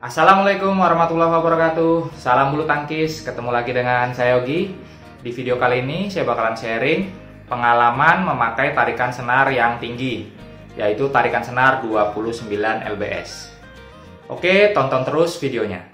Assalamualaikum warahmatullahi wabarakatuh. Salam bulu tangkis. Ketemu lagi dengan saya Yogi. Di video kali ini saya bakalan sharing pengalaman memakai tarikan senar yang tinggi, yaitu tarikan senar 29 lbs. Oke, tonton terus videonya.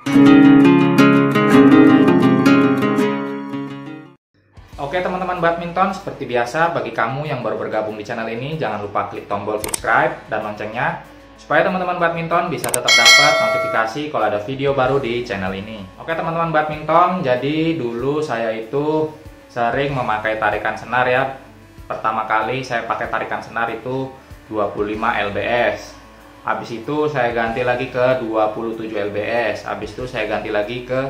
Oke teman-teman badminton, seperti biasa bagi kamu yang baru bergabung di channel ini, jangan lupa klik tombol subscribe dan loncengnya supaya teman-teman badminton bisa tetap dapat notifikasi kalau ada video baru di channel ini. Oke teman-teman badminton, jadi dulu saya itu sering memakai tarikan senar ya. Pertama kali saya pakai tarikan senar itu 25 lbs. Habis itu saya ganti lagi ke 27 lbs. Habis itu saya ganti lagi ke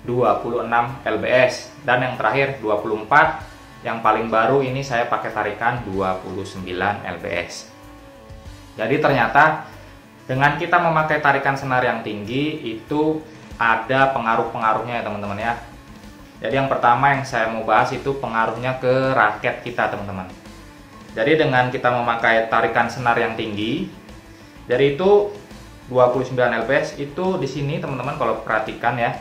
26 lbs. Dan yang terakhir 24. Yang paling baru ini saya pakai tarikan 29 lbs. Jadi ternyata dengan kita memakai tarikan senar yang tinggi itu ada pengaruh-pengaruhnya ya teman-teman ya. Jadi yang pertama yang saya mau bahas itu pengaruhnya ke raket kita teman-teman. Jadi dengan kita memakai tarikan senar yang tinggi, dari itu 29 lbs itu di sini teman-teman kalau perhatikan ya,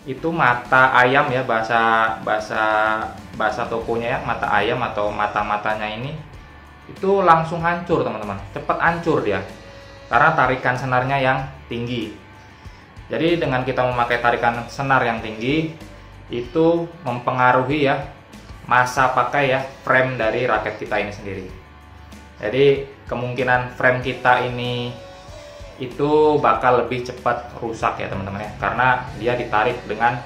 itu mata ayam ya, bahasa tokonya ya, mata ayam atau mata-matanya ini itu langsung hancur teman-teman, cepat hancur dia karena tarikan senarnya yang tinggi. Jadi dengan kita memakai tarikan senar yang tinggi itu mempengaruhi ya masa pakai ya frame dari raket kita ini sendiri. Jadi kemungkinan frame kita ini itu bakal lebih cepat rusak ya teman-teman ya, karena dia ditarik dengan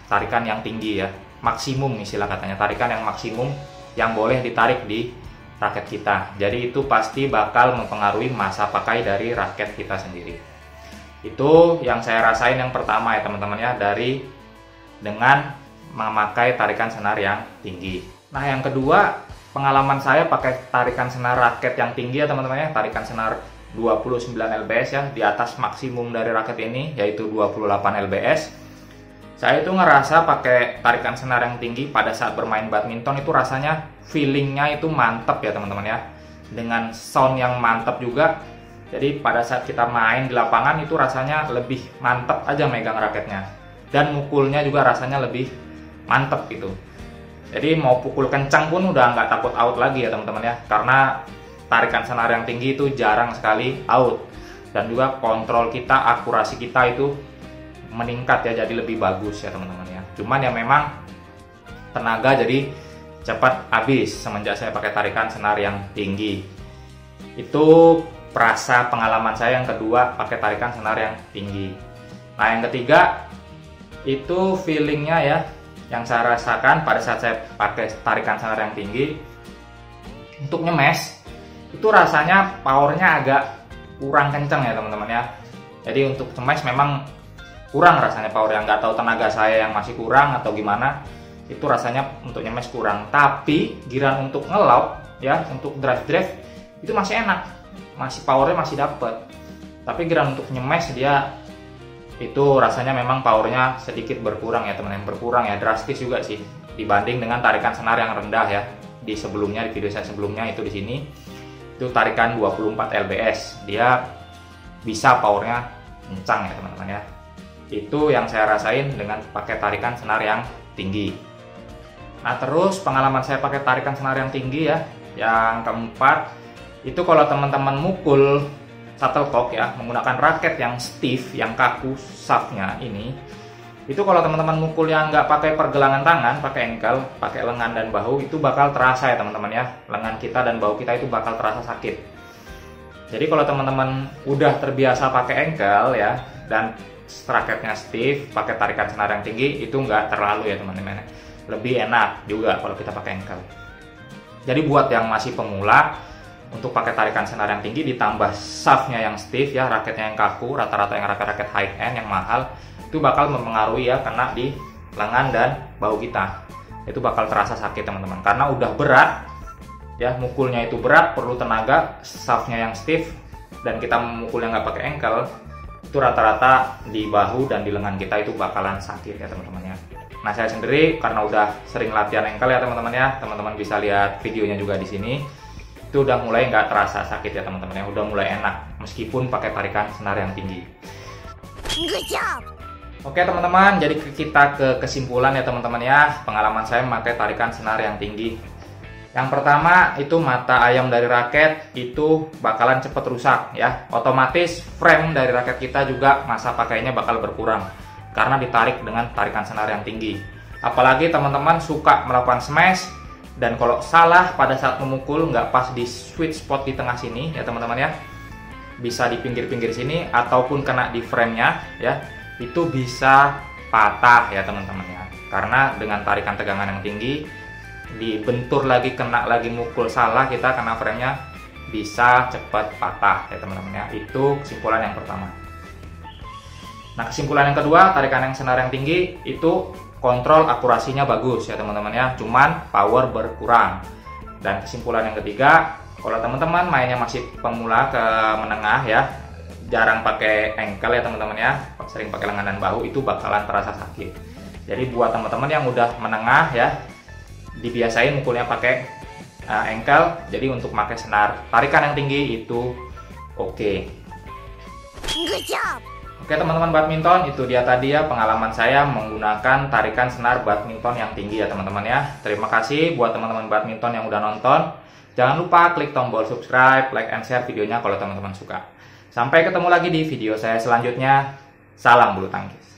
tarikan yang tinggi ya, maksimum istilah katanya, tarikan yang maksimum yang boleh ditarik di raket kita. Jadi itu pasti bakal mempengaruhi masa pakai dari raket kita sendiri. Itu yang saya rasain yang pertama ya teman-teman ya, dari dengan memakai tarikan senar yang tinggi. Nah yang kedua, pengalaman saya pakai tarikan senar raket yang tinggi ya teman-teman ya, tarikan senar 29 lbs ya, di atas maksimum dari raket ini yaitu 28 lbs. Saya itu ngerasa pakai tarikan senar yang tinggi pada saat bermain badminton itu rasanya feelingnya itu mantap ya teman-teman ya, dengan sound yang mantap juga. Jadi pada saat kita main di lapangan itu rasanya lebih mantap aja megang raketnya, dan mukulnya juga rasanya lebih mantap gitu. Jadi mau pukul kencang pun udah nggak takut out lagi ya teman-teman ya, karena tarikan senar yang tinggi itu jarang sekali out, dan juga kontrol kita, akurasi kita itu meningkat ya, jadi lebih bagus ya teman-teman ya. Cuman ya memang tenaga jadi cepat habis semenjak saya pakai tarikan senar yang tinggi. Itu perasa pengalaman saya yang kedua pakai tarikan senar yang tinggi. Nah yang ketiga itu feelingnya ya, yang saya rasakan pada saat saya pakai tarikan senar yang tinggi, untuk nyemes itu rasanya powernya agak kurang kencang ya teman-teman ya. Jadi untuk nyemes memang kurang rasanya power, yang nggak tahu tenaga saya yang masih kurang atau gimana, itu rasanya untuk nyemes kurang. Tapi giran untuk ngelob ya, untuk drive itu masih enak, masih powernya masih dapet. Tapi giran untuk nyemes dia itu rasanya memang powernya sedikit berkurang ya teman-teman, berkurang ya, drastis juga sih dibanding dengan tarikan senar yang rendah ya. Di sebelumnya, di video saya sebelumnya itu di sini itu tarikan 24 lbs, dia bisa powernya kencang ya teman-teman ya. Itu yang saya rasain dengan pakai tarikan senar yang tinggi. Nah terus pengalaman saya pakai tarikan senar yang tinggi ya, yang keempat itu kalau teman-teman mukul shuttlecock ya menggunakan raket yang stiff, yang kaku shaftnya ini, itu kalau teman-teman mukul yang nggak pakai pergelangan tangan, pakai ankle, pakai lengan dan bahu, itu bakal terasa ya teman-teman ya, lengan kita dan bahu kita itu bakal terasa sakit. Jadi kalau teman-teman udah terbiasa pakai ankle ya, dan raketnya stiff, pakai tarikan senar yang tinggi, itu nggak terlalu ya teman-teman, lebih enak juga kalau kita pakai ankle. Jadi buat yang masih pemula, untuk pakai tarikan senar yang tinggi ditambah shaftnya yang stiff ya, raketnya yang kaku, rata-rata yang raket-raket high end yang mahal, itu bakal mempengaruhi ya, kena di lengan dan bahu kita, itu bakal terasa sakit teman-teman, karena udah berat ya, mukulnya itu berat, perlu tenaga, shaftnya yang stiff, dan kita memukulnya nggak pakai ankle, itu rata-rata di bahu dan di lengan kita itu bakalan sakit ya teman-teman ya. Nah saya sendiri karena udah sering latihan ankle ya teman-teman ya, teman-teman bisa lihat videonya juga di sini, itu udah mulai nggak terasa sakit ya teman-teman ya, udah mulai enak meskipun pakai tarikan senar yang tinggi. Good job. Oke teman-teman, jadi kita ke kesimpulan ya teman-teman ya. Pengalaman saya memakai tarikan senar yang tinggi. Yang pertama itu mata ayam dari raket itu bakalan cepet rusak ya. Otomatis frame dari raket kita juga masa pakainya bakal berkurang karena ditarik dengan tarikan senar yang tinggi. Apalagi teman-teman suka melakukan smash dan kalau salah pada saat memukul nggak pas di sweet spot di tengah sini ya teman-teman ya. Bisa di pinggir-pinggir sini ataupun kena di frame-nya ya. Itu bisa patah ya teman-teman ya, karena dengan tarikan tegangan yang tinggi dibentur lagi, kena lagi, mukul salah kita kena frame-nya bisa cepat patah ya teman-teman ya. Itu kesimpulan yang pertama. Nah kesimpulan yang kedua, tarikan yang senar yang tinggi itu kontrol akurasinya bagus ya teman-teman ya, cuman power berkurang. Dan kesimpulan yang ketiga, kalau teman-teman mainnya masih pemula ke menengah ya, jarang pakai ankle ya teman-teman ya, sering pakai lengan dan bahu, itu bakalan terasa sakit. Jadi buat teman-teman yang udah menengah ya, dibiasain mukulnya pakai ankle. Jadi untuk pakai senar tarikan yang tinggi itu oke. Good job. Oke teman-teman badminton, itu dia tadi ya pengalaman saya menggunakan tarikan senar badminton yang tinggi ya teman-teman ya. Terima kasih buat teman-teman badminton yang udah nonton. Jangan lupa klik tombol subscribe, like, and share videonya kalau teman-teman suka. Sampai ketemu lagi di video saya selanjutnya. Salam bulu tangkis.